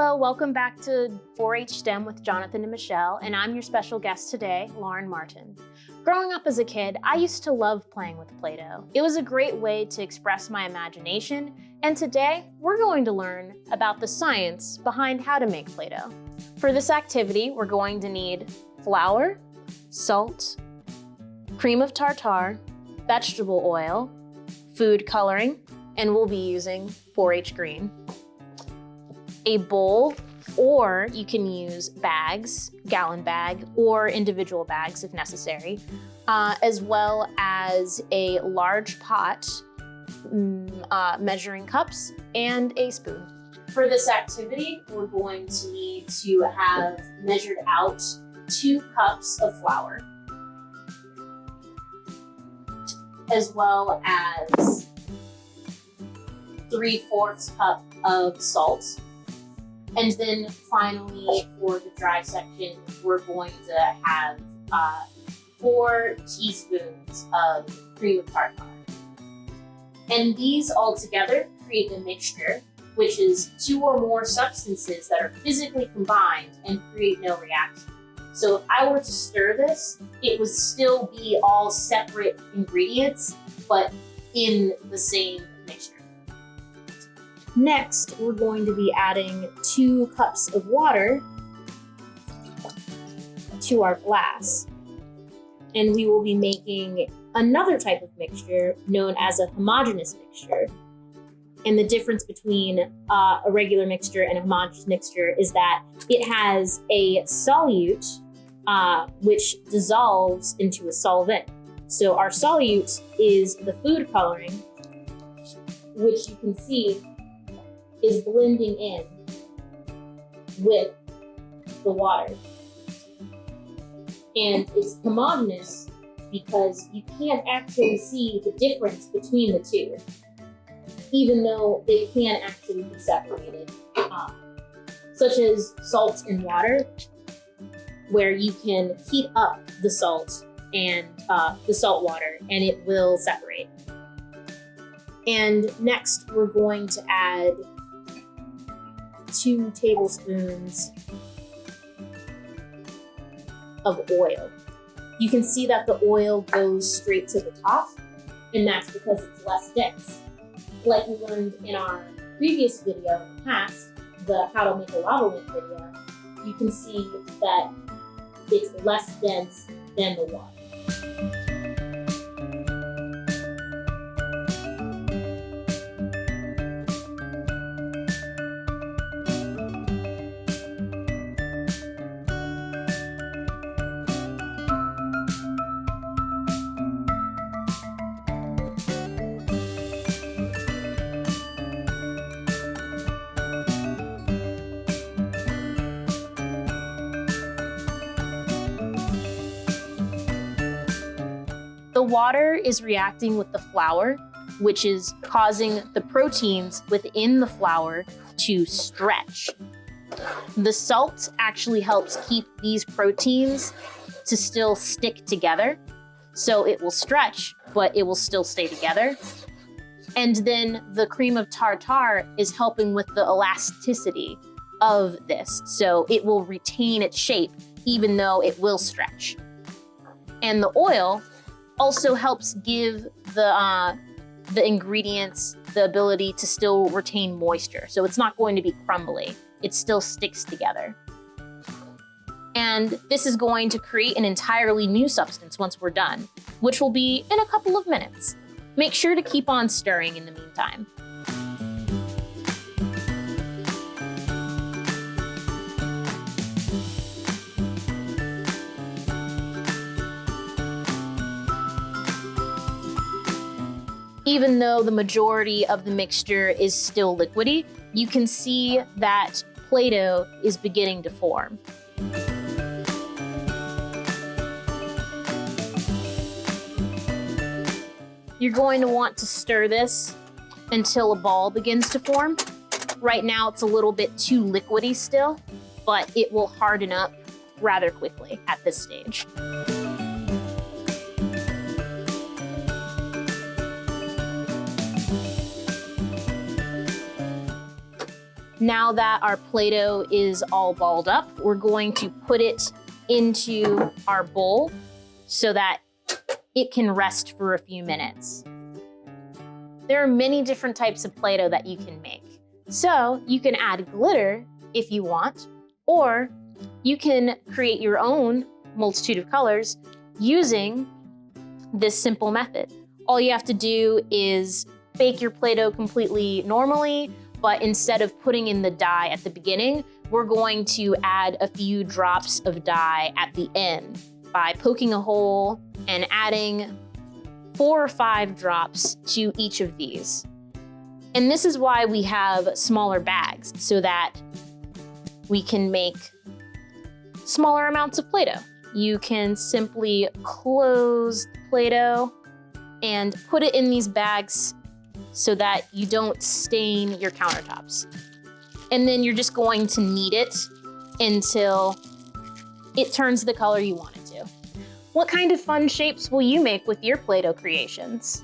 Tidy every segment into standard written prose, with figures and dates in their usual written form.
Hello, welcome back to 4-H STEM with Jonathan and Michelle, and I'm your special guest today, Lauren Martin. Growing up as a kid, I used to love playing with Play-Doh. It was a great way to express my imagination, and today we're going to learn about the science behind how to make Play-Doh. For this activity, we're going to need flour, salt, cream of tartar, vegetable oil, food coloring, and we'll be using 4-H green. A bowl, or you can use bags, gallon bag, or individual bags if necessary, as well as a large pot, measuring cups, and a spoon. For this activity, we're going to need to have measured out 2 cups of flour, as well as 3/4 cup of salt. And then finally, for the dry section, we're going to have 4 teaspoons of cream of tartar. And these all together create a mixture, which is 2 or more substances that are physically combined and create no reaction. So if I were to stir this, it would still be all separate ingredients, but in the same mixture. Next, we're going to be adding 2 cups of water to our glass. And we will be making another type of mixture known as a homogeneous mixture. And the difference between a regular mixture and a homogeneous mixture is that it has a solute which dissolves into a solvent. So our solute is the food coloring, which you can see is blending in with the water. And it's homogeneous because you can't actually see the difference between the two, even though they can actually be separated, such as salt and water, where you can heat up the salt and the salt water and it will separate. And next we're going to add 2 tablespoons of oil. You can see that the oil goes straight to the top, and that's because it's less dense. Like we learned in our previous video in the past, the How to Make a Lava Lamp video, you can see that it's less dense than the water. The water is reacting with the flour, which is causing the proteins within the flour to stretch. The salt actually helps keep these proteins to still stick together. So it will stretch, but it will still stay together. And then the cream of tartar is helping with the elasticity of this. So it will retain its shape, even though it will stretch. And the oil also helps give the ingredients the ability to still retain moisture. So it's not going to be crumbly. It still sticks together. And this is going to create an entirely new substance once we're done, which will be in a couple of minutes. Make sure to keep on stirring in the meantime. Even though the majority of the mixture is still liquidy, you can see that Play-Doh is beginning to form. You're going to want to stir this until a ball begins to form. Right now it's a little bit too liquidy still, but it will harden up rather quickly at this stage. Now that our Play-Doh is all balled up, we're going to put it into our bowl so that it can rest for a few minutes. There are many different types of Play-Doh that you can make. So you can add glitter if you want, or you can create your own multitude of colors using this simple method. All you have to do is bake your Play-Doh completely normally, but instead of putting in the dye at the beginning, we're going to add a few drops of dye at the end by poking a hole and adding 4 or 5 drops to each of these. And this is why we have smaller bags, so that we can make smaller amounts of Play-Doh. You can simply close the Play-Doh and put it in these bags so that you don't stain your countertops. And then you're just going to knead it until it turns the color you want it to. What kind of fun shapes will you make with your Play-Doh creations?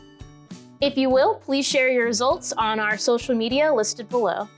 If you will, please share your results on our social media listed below.